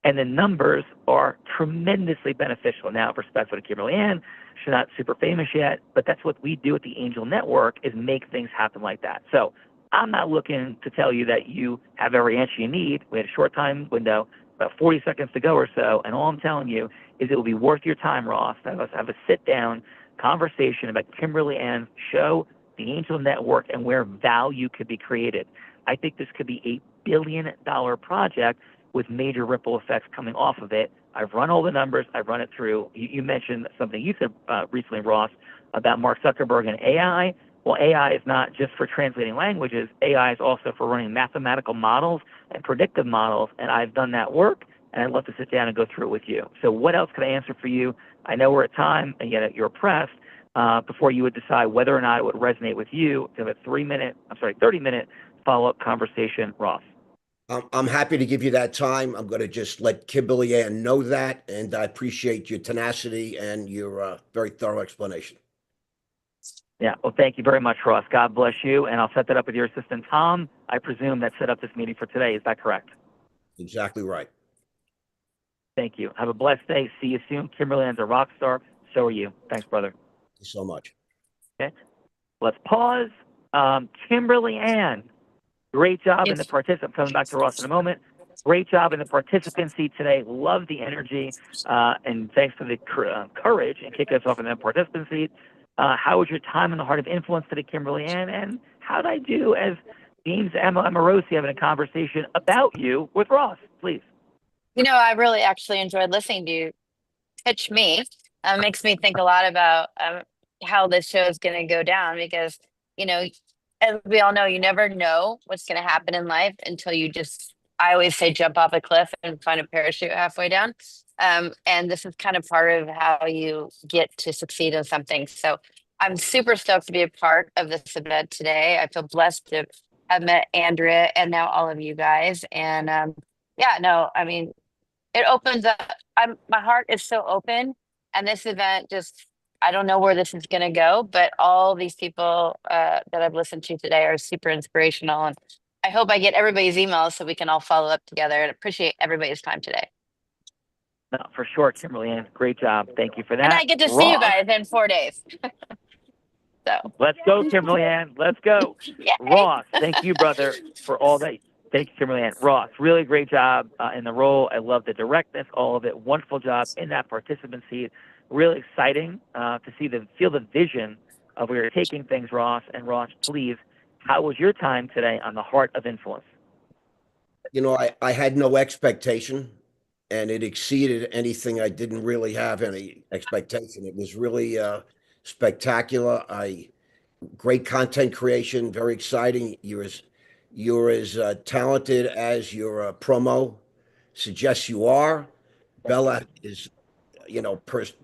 and the numbers are tremendously beneficial. Now, respectful to Kimberly Ann, she's not super famous yet, but that's what we do at the Angel Network, is make things happen like that. So I'm not looking to tell you that you have every answer you need. We had a short time window, about 40 seconds to go or so, and all I'm telling you is it will be worth your time, Ross, to have a sit-down conversation about Kimberly Ann's show, the Angel Network, and where value could be created. I think this could be $1 billion project with major ripple effects coming off of it. I've run all the numbers. I've run it through. You mentioned something you said recently, Ross, about Mark Zuckerberg and AI. Well, AI is not just for translating languages. AI is also for running mathematical models and predictive models, and I've done that work, and I'd love to sit down and go through it with you. So what else can I answer for you? I know we're at time, and yet you're pressed, before you would decide whether or not it would resonate with you to have a 30-minute follow-up conversation, Ross. I'm happy to give you that time. I'm going to just let Kimberly Ann know that, and I appreciate your tenacity and your very thorough explanation. Yeah, well, thank you very much, Ross. God bless you, and I'll set that up with your assistant, Tom. I presume that set up this meeting for today. Is that correct? Exactly right. Thank you. Have a blessed day. See you soon. Kimberly Ann's a rock star. So are you. Thanks, brother. Thank you so much. Okay, let's pause. Kimberly Ann, great job in the participant. Coming back to Ross in a moment. Great job in the participant seat today. Love the energy, and thanks for the courage and kicking us off in the participant seat. How was your time in the Heart of Influence today, Kimberly Ann? And how did I do as James M.O. Amorosi having a conversation about you with Ross, please? You know, I really actually enjoyed listening to you pitch me. Makes me think a lot about how this show is going to go down, because, you know, as we all know, you never know what's going to happen in life until you I always say, jump off a cliff and find a parachute halfway down. And this is kind of part of how you get to succeed in something. So I'm super stoked to be a part of this event today. I feel blessed to have met Andrea and now all of you guys. And I mean, it opens up. My heart is so open, and this event I don't know where this is going to go, but all these people that I've listened to today are super inspirational. And I hope I get everybody's emails so we can all follow up together, and appreciate everybody's time today. No, for sure, Kimberly Ann. Great job. Thank you for that. And I get to see you guys in 4 days. So let's go, Kimberly Ann. Let's go. Yay. Ross, thank you, brother, for all that. Thank you, Kimberly Ann. Ross, really great job in the role. I love the directness, all of it. Wonderful job in that participant seat. Really exciting to feel the vision of where you're taking things, Ross. And Ross, please, how was your time today on the Heart of Influence? You know, I had no expectation, and it exceeded anything I didn't really have any expectation. It was really spectacular. Great content creation, very exciting. You're as talented as your promo suggests you are. Bella is,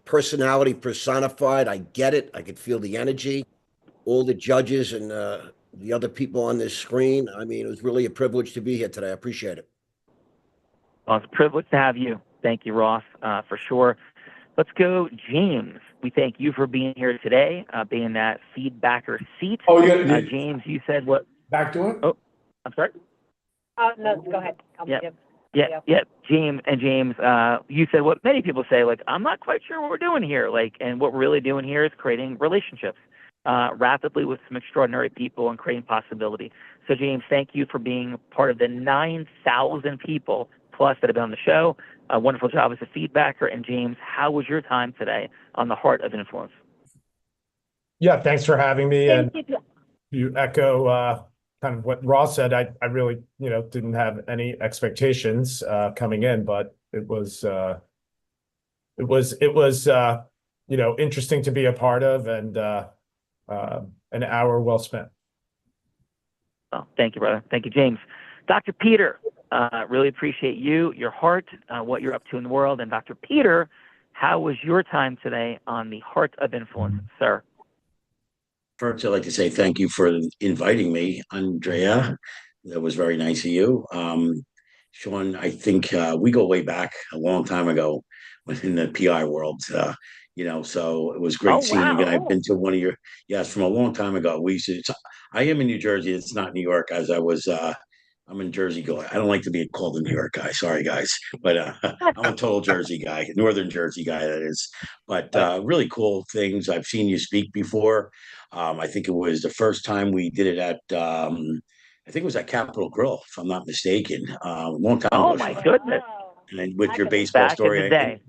personality personified. I get it. I could feel the energy. All the judges and the other people on this screen. I mean, it was really a privilege to be here today. I appreciate it. Well, it's a privilege to have you. Thank you, Ross, for sure. Let's go, James. We thank you for being here today, being that feedbacker seat. Oh, James, you said what? Back to it? Oh, I'm sorry. No, go ahead. Yeah. James, you said what many people say, like, I'm not quite sure what we're doing here. Like, and what we're really doing here is creating relationships rapidly with some extraordinary people and creating possibility. So, James, thank you for being part of the 9,000 people plus that have been on the show. A wonderful job as a feedbacker. And James, how was your time today on the Heart of Influence? Yeah, thanks for having me. Thank And you. you echo kind of what Ross said. I really, didn't have any expectations coming in, but it was interesting to be a part of, and an hour well spent. Oh, thank you, brother. Thank you, James. Dr. Peter, really appreciate you, your heart, what you're up to in the world. And Dr. Peter, how was your time today on the Heart of Influence, sir? First, I'd like to say thank you for inviting me, Andrea. That was very nice of you. Sean, I think we go way back a long time ago in the PI world, so it was great seeing you again. I've been to one of your, from a long time ago. I am in New Jersey. It's not New York, as I was, I'm in Jersey. I don't like to be called a New York guy. Sorry, guys. But I'm a total Jersey guy, Northern Jersey guy, that is. But really cool things. I've seen you speak before. I think it was the first time we did it at, I think it was at Capitol Grill, if I'm not mistaken, a long time ago. Oh, my goodness. And with your baseball story. In the day.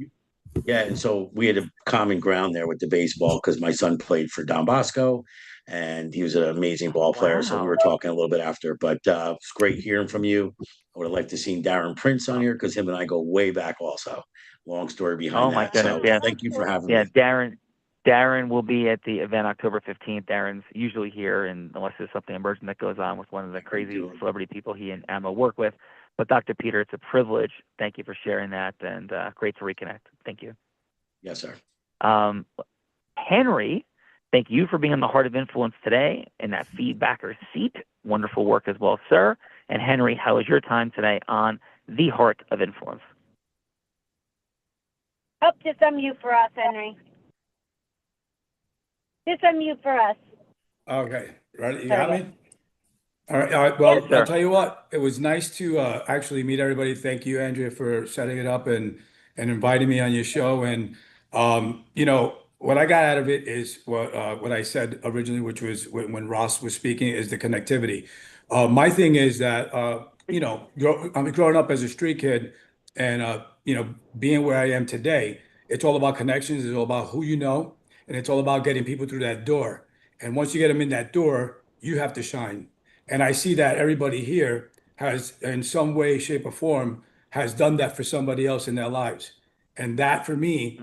And so we had a common ground there with the baseball because my son played for Don Bosco. And he was an amazing ball player. So we were talking a little bit after, but it's great hearing from you. I would have liked to see Darren Prince on here because him and I go way back also. Long story behind that. My goodness, so thank you for having me. Darren will be at the event October 15th. Darren's usually here, and unless there's something emergent that goes on with one of the crazy celebrity people he and Emma work with. But Dr. Peter, it's a privilege. Thank you for sharing that, and great to reconnect. Thank you. Yes, sir. Henry, thank you for being on the Heart of Influence today in that feedbacker seat. Wonderful work as well, sir. And Henry, how was your time today on the Heart of Influence? Oh, just unmute for us, Henry. Just unmute for us. Okay, ready? You got me? All right. Well, Yes, I'll tell you what, it was nice to actually meet everybody. Thank you, Andrea, for setting it up and inviting me on your show. And, what I got out of it is what I said originally, which was when Ross was speaking, is the connectivity. My thing is that, I'm growing up as a street kid and, being where I am today, it's all about connections. It's all about who you know, and it's all about getting people through that door. And once you get them in that door, you have to shine. And I see that everybody here has, in some way, shape, or form, has done that for somebody else in their lives. And that, for me,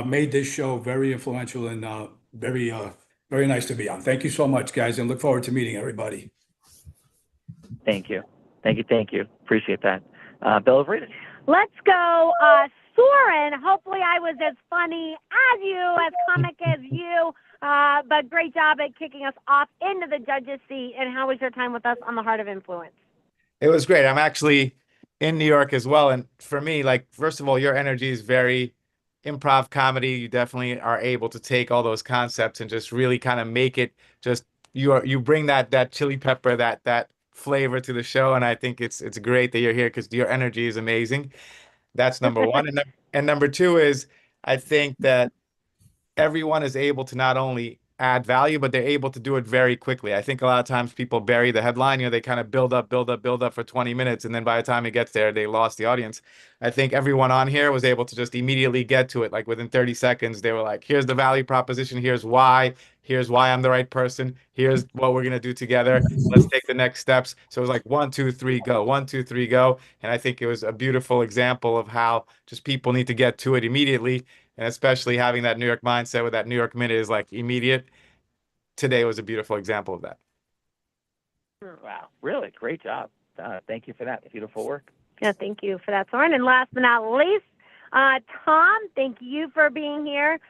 made this show very influential and very nice to be on. Thank you so much, guys, and look forward to meeting everybody. Thank you. Appreciate that. Bella Vreda. Let's go, Soren. Hopefully I was as funny as you, as comic as you, but great job at kicking us off into the judges' seat. And how was your time with us on the Heart of Influence? It was great. I'm actually in New York as well. And for me, first of all, your energy is very improv comedy. You definitely are able to take all those concepts and just really kind of make it just, you bring that chili pepper, that flavor to the show. And I think it's great that you're here because your energy is amazing. That's number one. And number two is, I think that everyone is able to not only add value, but they're able to do it very quickly. I think a lot of times people bury the headline, they kind of build up for 20 minutes. And then by the time it gets there, they lost the audience. I think everyone on here was able to just immediately get to it. Like within 30 seconds, they were like, here's the value proposition. Here's why I'm the right person. Here's what we're going to do together. Let's take the next steps. So it was like 1, 2, 3, go, 1, 2, 3, go. And I think it was a beautiful example of how just people need to get to it immediately. And especially having that New York mindset with that New York minute is like immediate. Today was a beautiful example of that. Wow, really great job. Thank you for that beautiful work. Yeah, thank you for that, Soren. And last but not least, Tom, thank you for being here.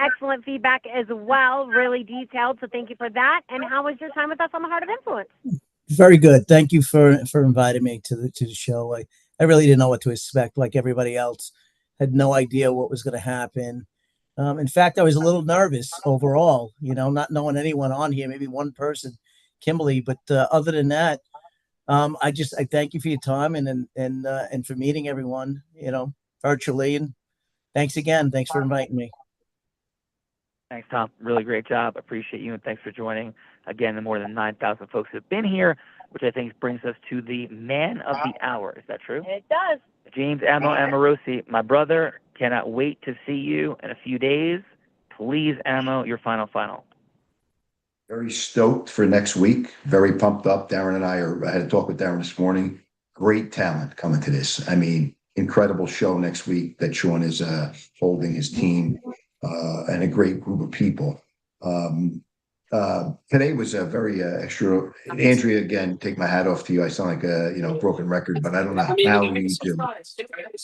Excellent feedback as well, really detailed. So thank you for that. And how was your time with us on the Heart of Influence? Very good. Thank you for inviting me to the show. I really didn't know what to expect, like everybody else. Had no idea what was going to happen. In fact, I was a little nervous overall, not knowing anyone on here, maybe one person, Kimberly, but other than that, I thank you for your time and for meeting everyone, virtually. And thanks again. Thanks for inviting me. Thanks, Tom. Really great job. Appreciate you, and thanks for joining. Again, the more than 9,000 folks who have been here, which I think brings us to the man of the hour. Is that true? It does. James Amorosi, my brother, cannot wait to see you in a few days. Please, Amo, your final. Very stoked for next week. Very pumped up. Darren and I had a talk with Darren this morning. Great talent coming to this. I mean, incredible show next week that Sean is holding his team and a great group of people. Today was a very extra. Andrea, again, take my hat off to you. I sound like a broken record, but I don't know how you do.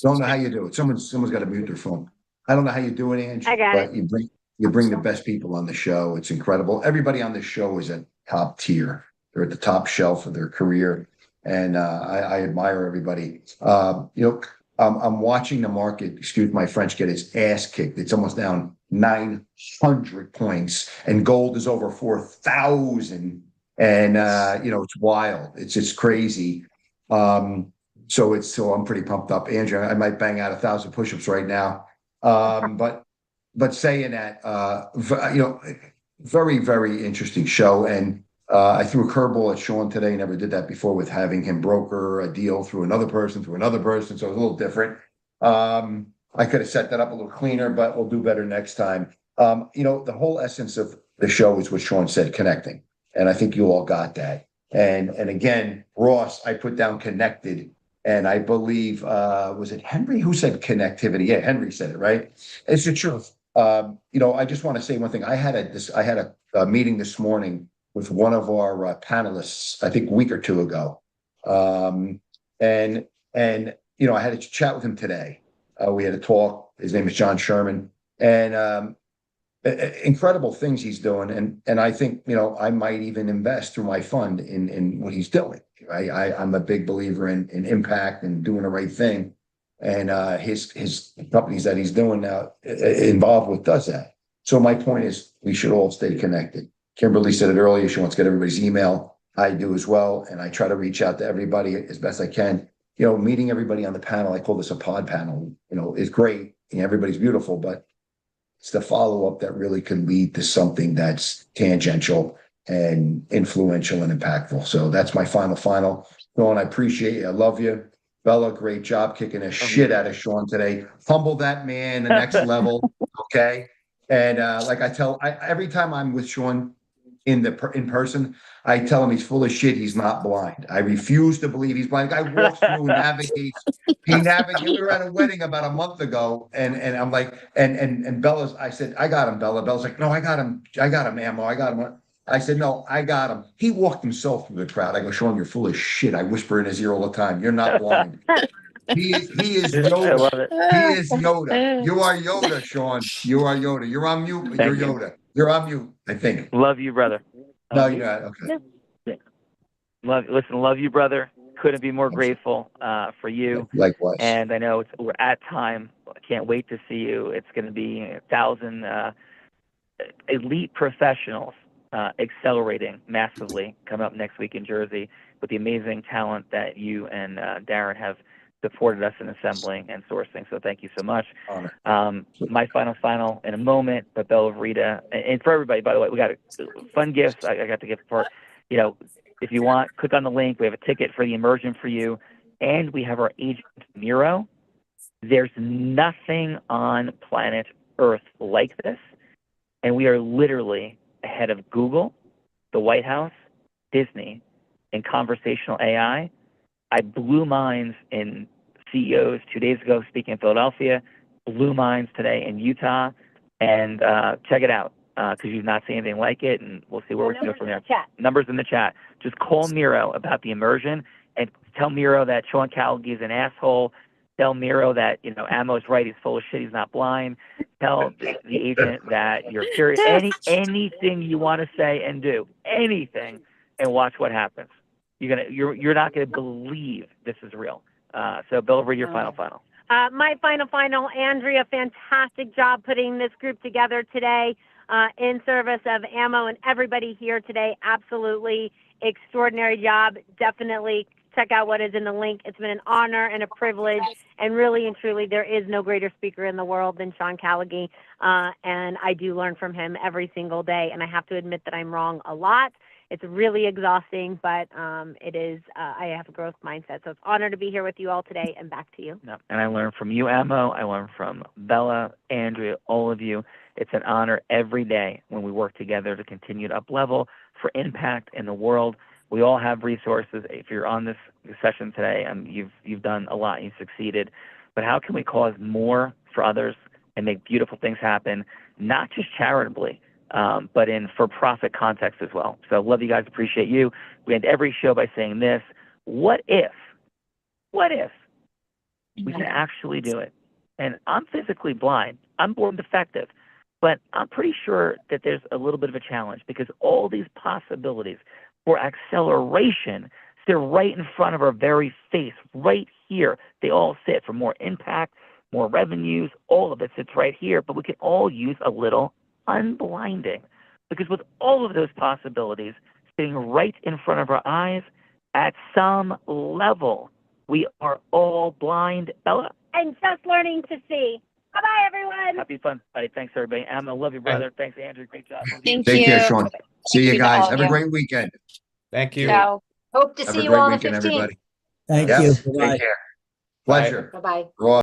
Don't know how you do it. Someone's got to mute their phone. I don't know how you do it, Angie. I got but it. You bring the best people on the show. It's incredible. Everybody on this show is at top tier. They're at the top shelf of their career, and I admire everybody. I'm watching the market, excuse my French, get its ass kicked. It's almost down 900 points, and gold is over 4,000. And it's wild. It's just crazy. So I'm pretty pumped up. Andrew, I might bang out 1,000 push-ups right now. But saying that, very, very interesting show. And I threw a curveball at Sean today. Never did that before with having him broker a deal through another person. So it was a little different. I could have set that up a little cleaner, but we'll do better next time. The whole essence of the show is what Sean said, connecting. And I think you all got that. And again, Ross, I put down connected. And I believe, was it Henry who said connectivity? Yeah, Henry said it, right? It's the truth. I just want to say one thing. I had a meeting this morning with one of our panelists, I think a week or two ago. And I had a chat with him today. We had a talk. His name is John Sherman, and incredible things he's doing. And I think, I might even invest through my fund in what he's doing. I'm a big believer in impact and doing the right thing. And his companies that he's doing now involved with does that. So my point is we should all stay connected. Kimberly said it earlier. She wants to get everybody's email. I do as well. And I try to reach out to everybody as best I can. Meeting everybody on the panel, I call this a pod panel, is great. Everybody's beautiful, but it's the follow-up that really can lead to something that's tangential and influential and impactful. So that's my final. Sean, I appreciate you. I love you. Bella, great job kicking the shit out of Sean today. Humble that man the next level. Okay. And like I tell, every time I'm with Sean in person, I tell him he's full of shit. He's not blind. I refuse to believe he's blind. The guy walks through, navigates. He navigates. We were at a wedding about a month ago, and I'm like, and Bella's. I said, I got him, Bella. Bella's like, no, I got him, Ammo. I got him. I said, no, I got him. He walked himself through the crowd. I go, Sean, you're full of shit. I whisper in his ear all the time. You're not blind. He is Yoda. I love it. He is Yoda. You are Yoda, Sean. You are Yoda. You're on mute, but you're Yoda. You're on mute, I think. Love you, brother. No, you're not. Okay. Love you, brother. Couldn't be more grateful for you. Likewise. And I know we're at time. I can't wait to see you. It's going to be 1,000 elite professionals accelerating massively coming up next week in Jersey with the amazing talent that you and Darren have supported us in assembling and sourcing. So thank you so much. My final in a moment, but Bella Rita, and for everybody, by the way, we got fun gifts. I got to give for, if you want, click on the link. We have a ticket for the immersion for you. And we have our agent Miro. There's nothing on planet Earth like this. And we are literally ahead of Google, the White House, Disney, and conversational AI. I blew minds in CEOs 2 days ago speaking in Philadelphia, blew minds today in Utah, and check it out because you've not seen anything like it, and we'll see where we can go from there. Numbers in the chat. Just call Miro about the immersion and tell Miro that Sean Callagy is an asshole. Tell Miro that, Ammo's right. He's full of shit. He's not blind. Tell the agent that you're curious. Anything you want to say and do, anything, and watch what happens. You're not going to believe this is real. So Bill, read your final. My final, Andrea, fantastic job putting this group together today in service of ammo and everybody here today. Absolutely extraordinary job. Definitely check out what is in the link. It's been an honor and a privilege, and really and truly, there is no greater speaker in the world than Sean Callaghy, and I do learn from him every single day, and I have to admit that I'm wrong a lot. It's really exhausting, but it is, I have a growth mindset. So it's an honor to be here with you all today, and back to you. No, and I learned from you, Ammo. I learned from Bella, Andrea, all of you. It's an honor every day when we work together to continue to up-level for impact in the world. We all have resources. If you're on this session today, you've done a lot, you've succeeded. But how can we cause more for others and make beautiful things happen, not just charitably, but in for-profit context as well? So love you guys, appreciate you. We end every show by saying this: what if we can actually do it? And I'm physically blind. I'm born defective. But I'm pretty sure that there's a little bit of a challenge, because all these possibilities for acceleration sit right in front of our very face, right here. They all sit for more impact, more revenues, all of it sits right here. But we can all use a little unblinding, because with all of those possibilities sitting right in front of our eyes, at some level, we are all blind. Bella? And just learning to see. Bye-bye, everyone. Happy fun, buddy. Thanks, everybody. Emma, love you, brother. Thanks, Andrew. Great job. Thank Take you. care, Sean. See you you to guys. all Have of a you. great weekend. Thank you. Ciao. Hope to Have see a you great all on the weekend, 15th. everybody. Thank Yeah. you. Take Bye-bye. care. Pleasure. Bye-bye. Ross.